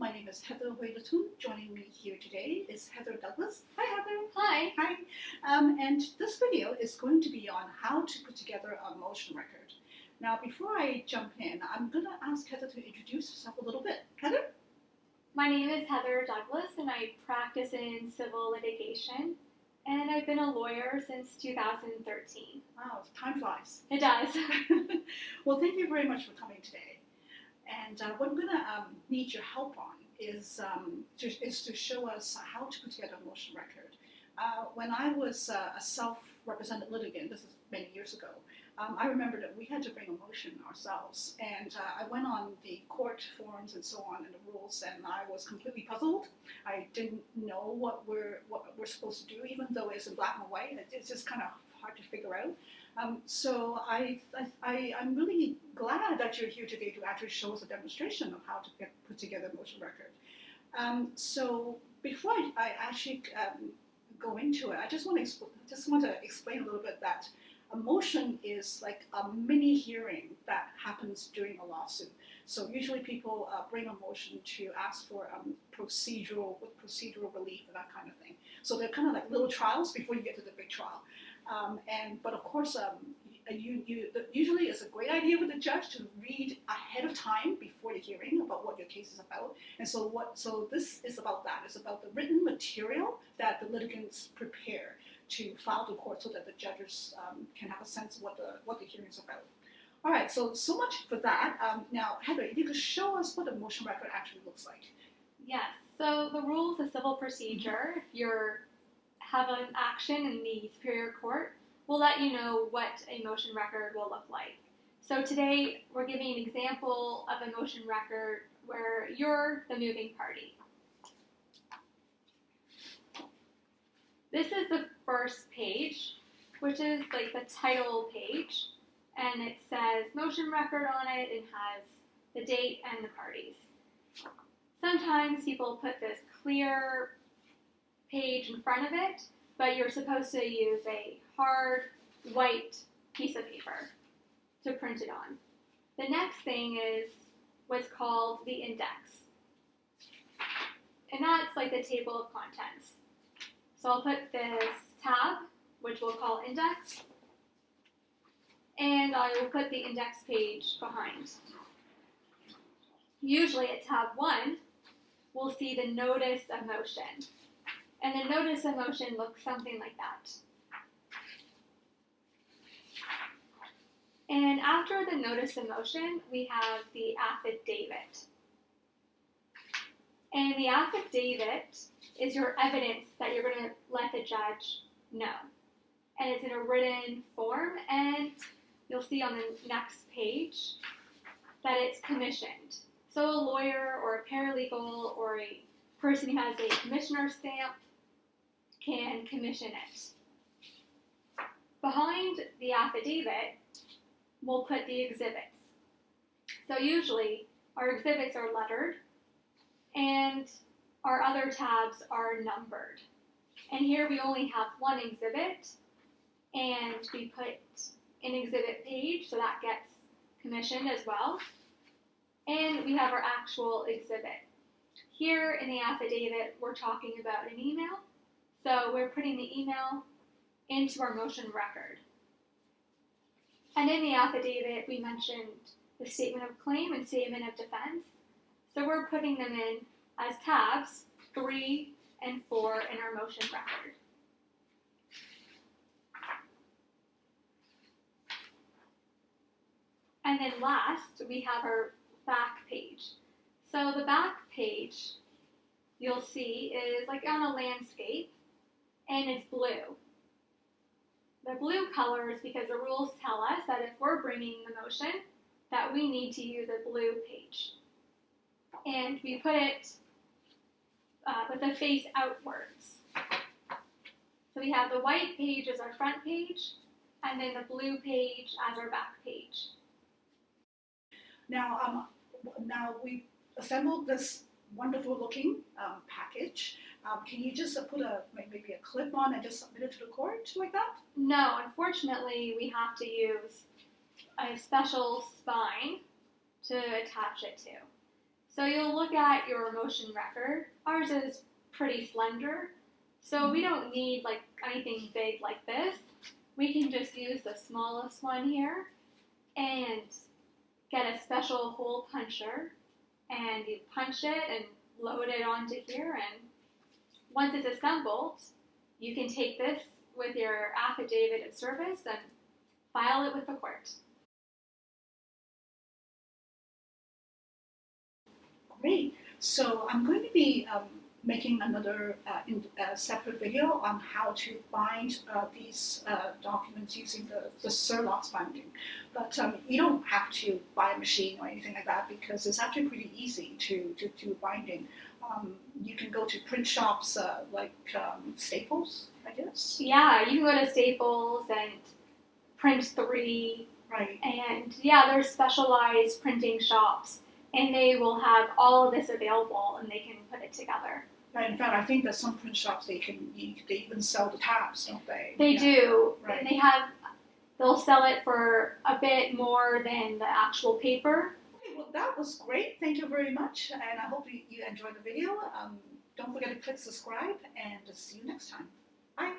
My name is Heather Hui-Litwin. Joining me here today is Heather Douglas. Hi, Heather. Hi. Hi. And this video is going to be on how to put together a motion record. Now, before I jump in, I'm going to ask Heather to introduce herself a little bit. Heather? My name is Heather Douglas, and I practice in civil litigation, and I've been a lawyer since 2013. Wow, time flies. It does. Well, thank you very much for coming today. And what I'm going to need your help on is to show us how to put together a motion record. When I was a self-represented litigant, this is many years ago, I remember that we had to bring a motion ourselves. And I went on the court forums and so on and the rules, and I was completely puzzled. I didn't know what we're supposed to do, even though it's in black and white. It's just kind of hard to figure out. So I'm really glad that you're here today to actually show us a demonstration of how to put together a motion record. So before I actually go into it, I just want to explain a little bit that a motion is like a mini hearing that happens during a lawsuit. So usually people bring a motion to ask for procedural relief and that kind of thing. So they're kind of like little trials before you get to the big trial. But of course, usually it's a great idea for the judge to read ahead of time before the hearing about what your case is about. And so this is about that. It's about the written material that the litigants prepare to file to court so that the judges can have a sense of what the hearing is about. All right, so much for that. Now, Heather, if you could show us what a motion record actually looks like. Yes. So the rules of civil procedure, if you have an action in the Superior Court, will let you know what a motion record will look like. So today we're giving an example of a motion record where you're the moving party. This is the first page, which is like the title page, and it says motion record on it. It has the date and the parties. Sometimes people put this clear page in front of it, but you're supposed to use a hard white piece of paper to print it on. The next thing is what's called the index, and that's like the table of contents. So I'll put this tab, which we'll call index, and I will put the index page behind. Usually at tab 1, we'll see the notice of motion. And the notice of motion looks something like that. And after the notice of motion, we have the affidavit. And the affidavit is your evidence that you're going to let the judge know. And it's in a written form, and you'll see on the next page that it's commissioned. So a lawyer or a paralegal or a person who has a commissioner stamp can commission it. Behind the affidavit, we'll put the exhibits. So usually our exhibits are lettered and our other tabs are numbered. And here we only have one exhibit, and we put an exhibit page, so that gets commissioned as well. And we have our actual exhibit. Here in the affidavit, we're talking about an email. So we're putting the email into our motion record. And in the affidavit, we mentioned the statement of claim and statement of defense. So we're putting them in as tabs 3 and 4 in our motion record. And then last, we have our back page. So the back page, you'll see, is like on a landscape, and it's blue. The blue color is because the rules tell us that if we're bringing the motion, that we need to use a blue page. And we put it with the face outwards. So we have the white page as our front page, and then the blue page as our back page. Now we've assembled this wonderful looking package. Can you just put maybe a clip on and just submit it to the court like that? No, unfortunately we have to use a special spine to attach it to. So you'll look at your motion record. Ours is pretty slender, so we don't need like anything big like this. We can just use the smallest one here and get a special hole puncher, and you punch it and load it onto here, and once it's assembled, you can take this with your affidavit of service and file it with the court. Great. So I'm going to be making another separate video on how to bind these documents using the Surlocks binding. But you don't have to buy a machine or anything like that, because it's actually pretty easy to do binding. You can go to print shops like Staples, I guess. Yeah, you can go to Staples and Print 3. Right. And yeah, there's specialized printing shops, and they will have all of this available, and they can put it together. Right. In fact, I think that some print shops they even sell the tabs, don't they? They do. Right. And they'll sell it for a bit more than the actual paper. Okay, well that was great. Thank you very much, and I hope you enjoyed the video. Don't forget to click subscribe, and see you next time. Bye.